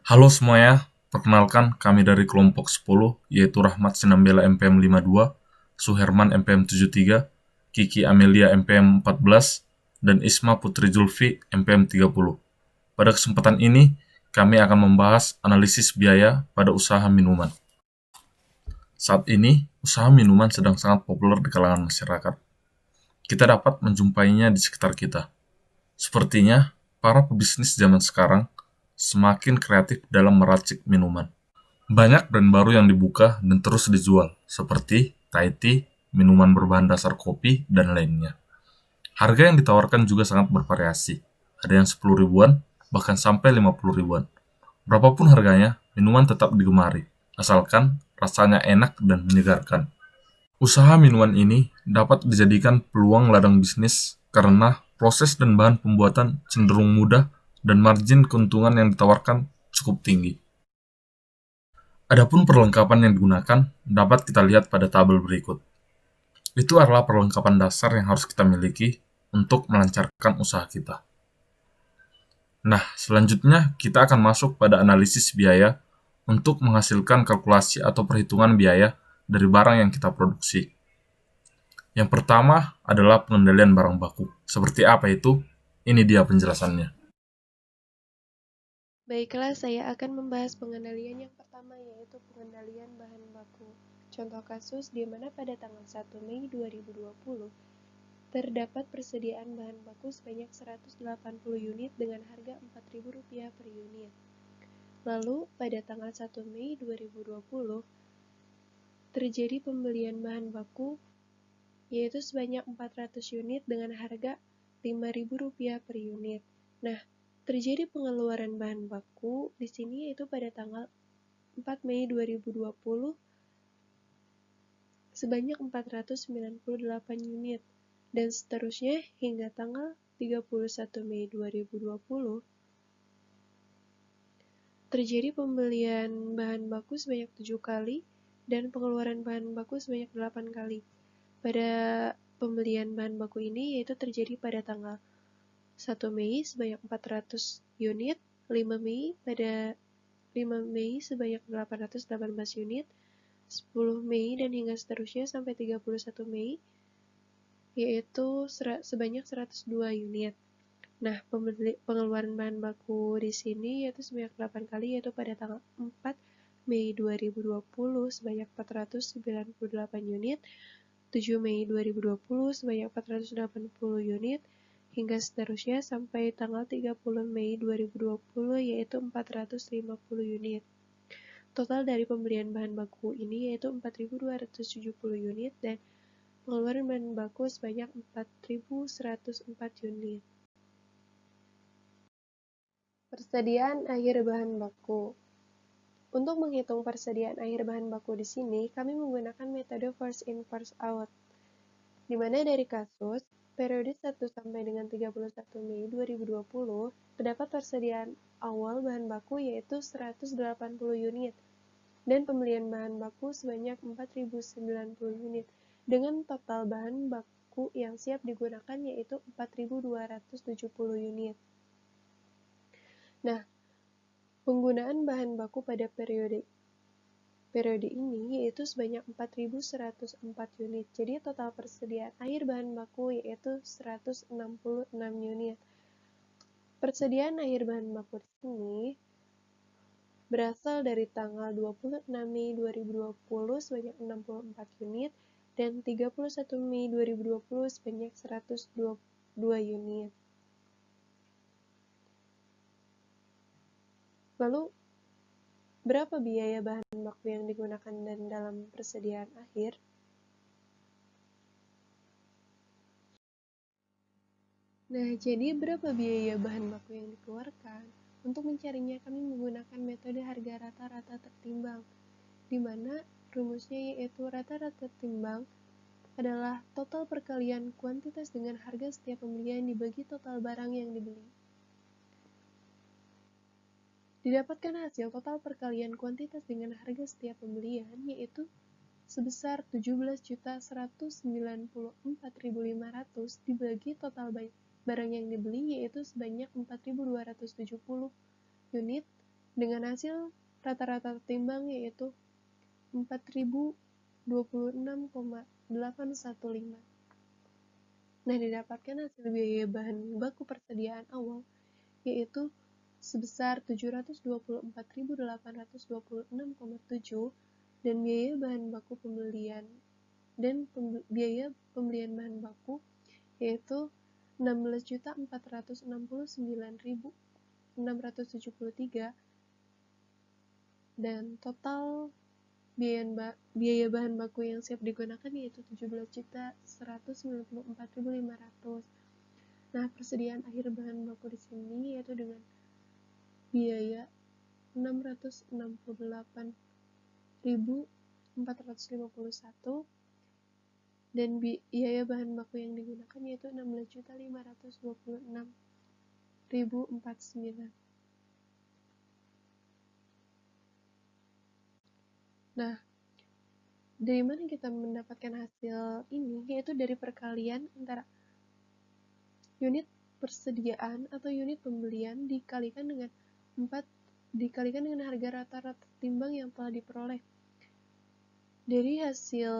Halo semuanya, perkenalkan kami dari kelompok 10, yaitu Rahmat Sinambela MPM 52, Suherman MPM 73, Kiki Amelia MPM 14, dan Isma Putri Zulfi MPM 30. Pada kesempatan ini, kami akan membahas analisis biaya pada usaha minuman. Saat ini, usaha minuman sedang sangat populer di kalangan masyarakat. Kita dapat menjumpainya di sekitar kita. Sepertinya, para pebisnis zaman sekarang semakin kreatif dalam meracik minuman. Banyak brand baru yang dibuka dan terus dijual, seperti Thai tea, minuman berbahan dasar kopi, dan lainnya. Harga yang ditawarkan juga sangat bervariasi. Ada yang 10 ribuan, bahkan sampai 50 ribuan. Berapapun harganya, minuman tetap digemari, asalkan rasanya enak dan menyegarkan. Usaha minuman ini dapat dijadikan peluang ladang bisnis karena proses dan bahan pembuatan cenderung mudah dan margin keuntungan yang ditawarkan cukup tinggi. Adapun perlengkapan yang digunakan dapat kita lihat pada tabel berikut. Itu adalah perlengkapan dasar yang harus kita miliki untuk melancarkan usaha kita. Nah, selanjutnya kita akan masuk pada analisis biaya untuk menghasilkan kalkulasi atau perhitungan biaya dari barang yang kita produksi. Yang pertama adalah pengendalian barang baku. Seperti apa itu? Ini dia penjelasannya. Baiklah, saya akan membahas pengendalian yang pertama, yaitu pengendalian bahan baku. Contoh kasus di mana pada tanggal 1 Mei 2020 terdapat persediaan bahan baku sebanyak 180 unit dengan harga Rp4.000 per unit. Lalu, pada tanggal 1 Mei 2020 terjadi pembelian bahan baku yaitu sebanyak 400 unit dengan harga Rp5.000 per unit. Nah, terjadi pengeluaran bahan baku di sini yaitu pada tanggal 4 Mei 2020 sebanyak 498 unit dan seterusnya hingga tanggal 31 Mei 2020 terjadi pembelian bahan baku sebanyak 7 kali dan pengeluaran bahan baku sebanyak 8 kali. Pada pembelian bahan baku ini yaitu terjadi pada tanggal 1 Mei sebanyak 400 unit, 5 Mei sebanyak 818 unit, 10 Mei dan hingga seterusnya sampai 31 Mei yaitu sebanyak 102 unit. Nah, pengeluaran bahan baku di sini yaitu sebanyak 8 kali yaitu pada tanggal 4 Mei 2020 sebanyak 498 unit, 7 Mei 2020 sebanyak 480 unit, hingga seterusnya sampai tanggal 30 Mei 2020 yaitu 450 unit. Total dari pembelian bahan baku ini yaitu 4.270 unit dan pengeluaran bahan baku sebanyak 4.104 unit. Persediaan akhir bahan baku. Untuk menghitung persediaan akhir bahan baku di sini, kami menggunakan metode first in first out, di mana dari kasus periode 1 sampai dengan 31 Mei 2020 terdapat persediaan awal bahan baku yaitu 180 unit dan pembelian bahan baku sebanyak 4.090 unit dengan total bahan baku yang siap digunakan yaitu 4.270 unit. Nah, penggunaan bahan baku pada periode ini yaitu sebanyak 4.104 unit. Jadi total persediaan akhir bahan baku yaitu 166 unit. Persediaan akhir bahan baku di sini berasal dari tanggal 26 Mei 2020 sebanyak 64 unit dan 31 Mei 2020 sebanyak 122 unit. Lalu, berapa biaya bahan baku yang digunakan dan dalam persediaan akhir? Nah, jadi berapa biaya bahan baku yang dikeluarkan? Untuk mencarinya kami menggunakan metode harga rata-rata tertimbang, di mana rumusnya yaitu rata-rata timbang adalah total perkalian kuantitas dengan harga setiap pembelian dibagi total barang yang dibeli. Didapatkan hasil total perkalian kuantitas dengan harga setiap pembelian yaitu sebesar 17.194.500 dibagi total barang yang dibeli yaitu sebanyak 4.270 unit dengan hasil rata-rata tertimbang yaitu 4.026,815. Nah, didapatkan hasil biaya bahan baku persediaan awal yaitu sebesar 724.826,7 dan biaya bahan baku pembelian biaya pembelian bahan baku yaitu 16.469.673 dan total biaya bahan baku yang siap digunakan yaitu 17.194.500. Nah, persediaan akhir bahan baku di sini yaitu dengan biaya 668.451 dan biaya bahan baku yang digunakan yaitu 16.526.049. Nah, dari mana kita mendapatkan hasil ini? Yaitu dari perkalian antara unit persediaan atau unit pembelian dikalikan dengan 4 dikalikan dengan harga rata-rata timbang yang telah diperoleh. Dari hasil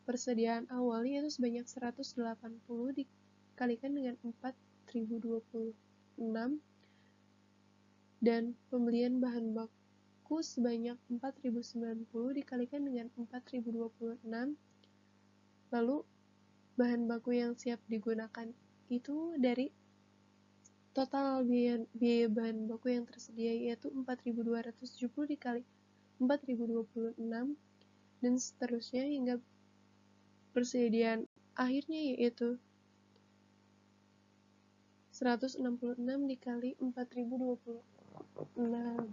persediaan awal yaitu sebanyak 180 dikalikan dengan 4.026 dan pembelian bahan baku sebanyak 4.090 dikalikan dengan 4.026, lalu bahan baku yang siap digunakan itu dari total biaya bahan baku yang tersedia yaitu 4.270 dikali 4.026 dan seterusnya hingga persediaan akhirnya yaitu 166 dikali 4.026.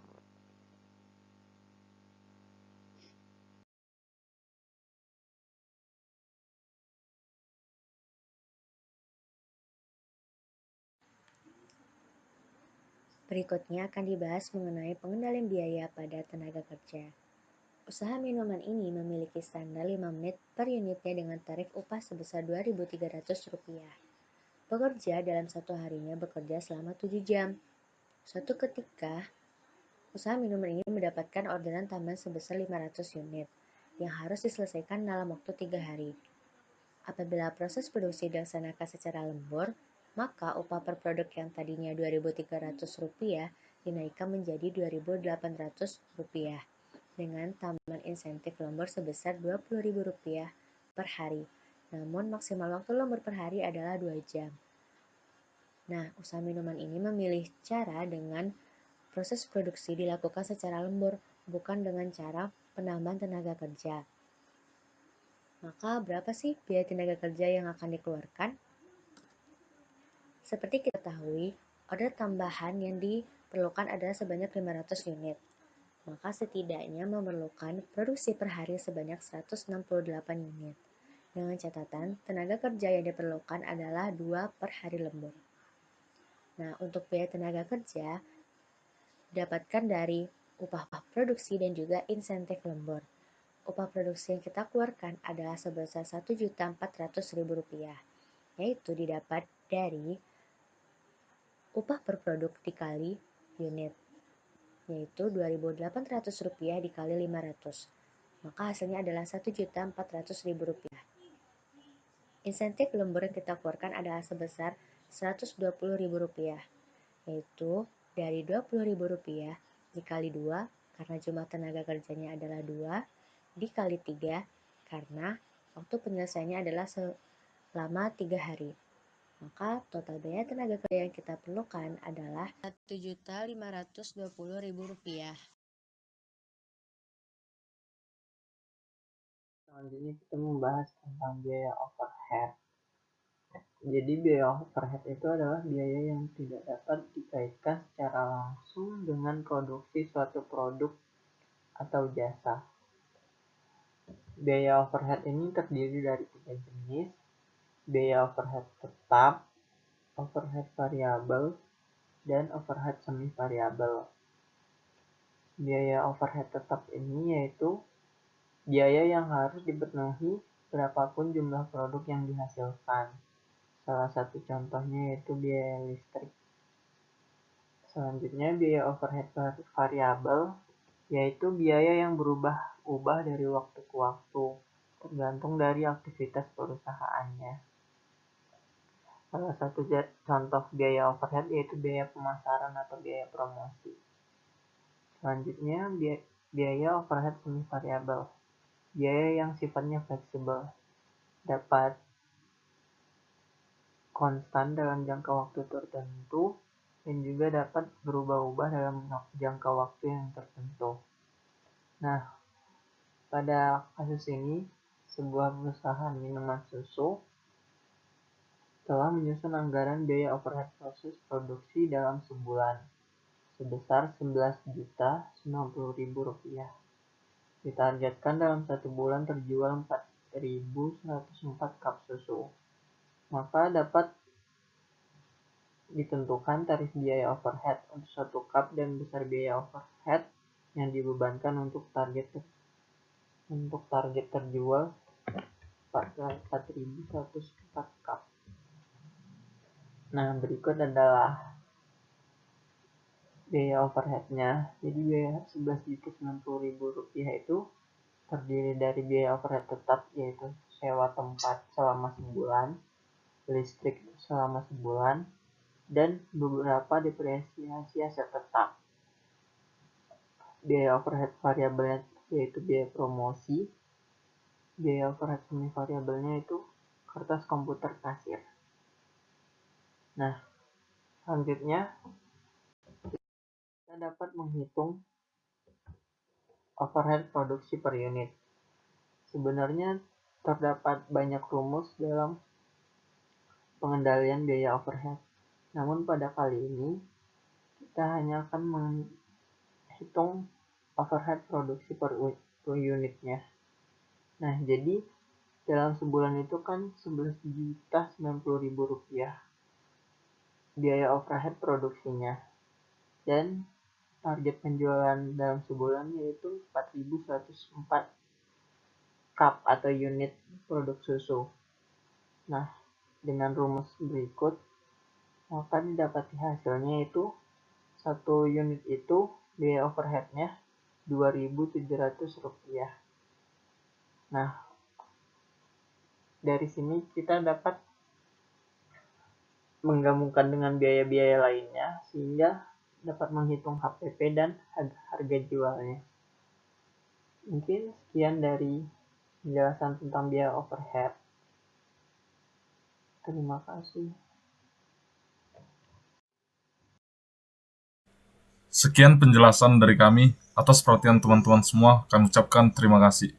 Berikutnya akan dibahas mengenai pengendalian biaya pada tenaga kerja. Usaha minuman ini memiliki standar 5 menit per unitnya dengan tarif upah sebesar Rp2.300. Pekerja dalam satu harinya bekerja selama 7 jam. Suatu ketika, usaha minuman ini mendapatkan orderan tambahan sebesar 500 unit yang harus diselesaikan dalam waktu 3 hari. Apabila proses produksi dilaksanakan secara lembur, maka upah per produk yang tadinya Rp2.300 dinaikkan menjadi Rp2.800 dengan tambahan insentif lembur sebesar Rp20.000 per hari. Namun maksimal waktu lembur per hari adalah 2 jam. Nah, usaha minuman ini memilih cara dengan proses produksi dilakukan secara lembur, bukan dengan cara penambahan tenaga kerja. Maka berapa sih biaya tenaga kerja yang akan dikeluarkan? Seperti kita ketahui, order tambahan yang diperlukan adalah sebanyak 500 unit. Maka setidaknya memerlukan produksi per hari sebanyak 168 unit. Dengan catatan, tenaga kerja yang diperlukan adalah 2 per hari lembur. Nah, untuk biaya tenaga kerja didapatkan dari upah produksi dan juga insentif lembur. Upah produksi yang kita keluarkan adalah sebesar Rp1.400.000, yaitu didapat dari upah per produk dikali unit, yaitu Rp2.800 dikali 500. Maka hasilnya adalah Rp1.400.000. Insentif lembur yang kita keluarkan adalah sebesar Rp120.000, yaitu dari Rp20.000 dikali 2 karena jumlah tenaga kerjanya adalah 2, dikali 3 karena waktu penyelesaiannya adalah selama 3 hari. Maka total biaya tenaga kerja yang kita perlukan adalah Rp1.520.000. Selanjutnya kita membahas tentang biaya overhead. Jadi biaya overhead itu adalah biaya yang tidak dapat dikaitkan secara langsung dengan produksi suatu produk atau jasa. Biaya overhead ini terdiri dari 3 jenis: biaya overhead tetap, overhead variabel, dan overhead semi variabel. Biaya overhead tetap ini yaitu biaya yang harus dipenuhi berapapun jumlah produk yang dihasilkan. Salah satu contohnya yaitu biaya listrik. Selanjutnya, biaya overhead variabel, yaitu biaya yang berubah-ubah dari waktu ke waktu, tergantung dari aktivitas perusahaannya. Salah satu contoh biaya overhead yaitu biaya pemasaran atau biaya promosi. Selanjutnya, biaya overhead semi variabel, biaya yang sifatnya fleksibel, dapat konstan dalam jangka waktu tertentu dan juga dapat berubah-ubah dalam jangka waktu yang tertentu. Nah, pada kasus ini, sebuah perusahaan minuman susu telah menyusun anggaran biaya overhead proses produksi dalam sebulan sebesar Rp11.090.000. Ditargetkan dalam satu bulan terjual 4.104 cup susu. Maka dapat ditentukan tarif biaya overhead untuk satu cup dan besar biaya overhead yang dibebankan untuk target terjual 4.104 cup. Nah, berikut adalah biaya overheadnya. Jadi biaya Rp11.090.000 itu terdiri dari biaya overhead tetap, yaitu sewa tempat selama sebulan, listrik selama sebulan, dan beberapa depresiasi aset tetap. Biaya overhead variabelnya yaitu biaya promosi. Biaya overhead semi variabelnya itu kertas komputer kasir. Nah, selanjutnya kita dapat menghitung overhead produksi per unit. Sebenarnya terdapat banyak rumus dalam pengendalian biaya overhead. Namun pada kali ini kita hanya akan menghitung overhead produksi per unitnya. Nah, jadi dalam sebulan itu kan Rp11.090.000 biaya overhead produksinya. Dan target penjualan dalam sebulan yaitu 4.104 cup atau unit produk susu. Nah, dengan rumus berikut, maka didapati hasilnya itu satu unit itu biaya overheadnya Rp2.700. Nah, dari sini kita dapat menggabungkan dengan biaya-biaya lainnya sehingga dapat menghitung HPP dan harga jualnya. Mungkin sekian dari penjelasan tentang biaya overhead. Terima kasih. Sekian penjelasan dari kami. Atas perhatian teman-teman semua, kami ucapkan terima kasih.